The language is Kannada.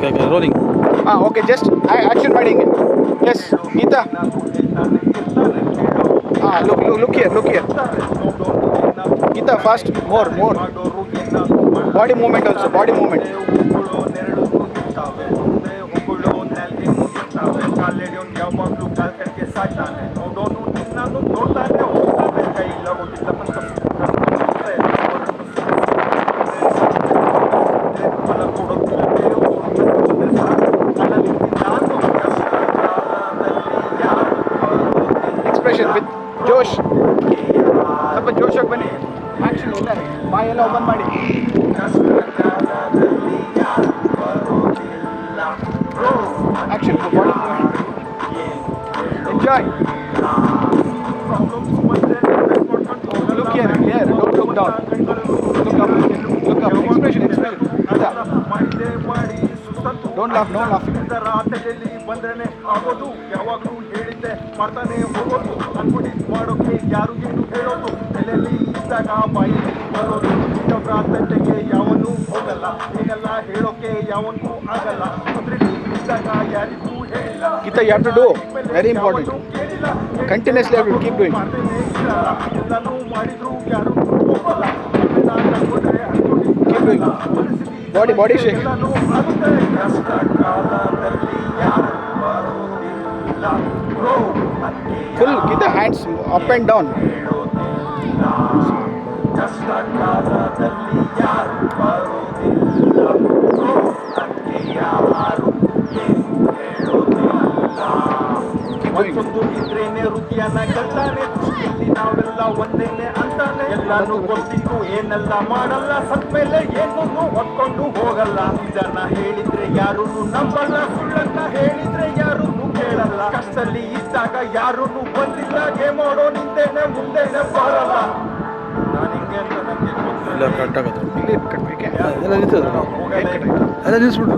Okay okay rolling. ಹಾಂ ಓಕೆ ಜಸ್ಟ್ ಆ್ಯಕ್ಷನ್ ಮಾಡಿ ಹಿಂಗೆ. ಎಸ್ ಗೀತಾ. ಹಾಂ look here Geetha fast more body movement also body movement. Expression with josh, ಸ್ವಲ್ಪ ಜೋಶಾಗಿ ಬನ್ನಿ. ಆ್ಯಕ್ಷನ್ ಇಲ್ಲ ಬಾಯೆಲ್ಲ ಓಪನ್ ಮಾಡಿ. Action body enjoy. Look here don't look down, look up expression don't laugh, no laughing. ಬಂದ್ರೆ ಆಗೋದು ಯಾವಾಗಲೂ ಹೇಳಿದ್ದೆ ಮಾಡ್ತಾನೆ ಹೋಗೋದು ಅನ್ಬಿಡಿ ಮಾಡೋಕೆ ಯಾರು ಏನು ಹೇಳೋದು ತಲೆಯಲ್ಲಿ ಇದ್ದಾಗ ಬಾಯಲ್ಲಿ ಬರೋದು ತಟ್ಟೆಗೆ ಯಾವನು ಹೋಗಲ್ಲ ಹೀಗೆಲ್ಲ ಹೇಳೋಕೆ ಯಾವನಿಗೂ ಆಗಲ್ಲ ಇದ್ದಾಗ ಯಾರಿಗೂ ಹೇಳಿಲ್ಲ. Gita, you have to do very important. Continuously you have to keep doing. ಎಲ್ಲನೂ ಮಾಡಿದ್ರು ಯಾರು ಹೋಗಲ್ಲ. Keep doing. Body shake. Full Gita, hands up and down. ಮತ್ತೊಂದು ಇದ್ರೇನೆ ವೃತ್ತಿಯನ್ನ ಗೆಲ್ತಾನೆ, ದೃಷ್ಟಿಯಲ್ಲಿ ನಾವೆಲ್ಲ ಒಂದೇನೆ ಅಂತಾನೆ. ಎಲ್ಲಾನು ಗೊತ್ತಿದ್ದು ಏನೆಲ್ಲ ಮಾಡಲ್ಲ, ಸತ್ಮೇಲೆ ಏನನ್ನು ಹೊತ್ಕೊಂಡು ಹೋಗಲ್ಲ. ಇದನ್ನ ಹೇಳಿದ್ರೆ ಯಾರೂ ನಂಬಲ್ಲ, ಸುಳ್ಳನ್ನ ಹೇಳಿದ್ರೆ ಯಾರೂ ಕೇಳಲ್ಲ. ಕಷ್ಟದಲ್ಲಿ ಇದ್ದಾಗ ಯಾರೂ ಬಂದಿಲ್ಲ, ಗೇಮ್ ಆಡೋ ನಿಂದೇನೆ ಮುಂದೆನೆ ಬರಲ್ಲ. ನಾನು ಹಿಂಗೆ ಅಂತ ನನಗೆ ಇಲ್ಲ ಕರೆಕ್ಟ್ ಆಗುತ್ತೆ. ಇಲ್ಲಿ ಕಟ್ಬೇಕೆ ಎಲ್ಲ ನಿಲ್ತದೆ, ಎಲ್ಲ ನಿಲ್ಲಿಸ್ಬಿಟ್ಟು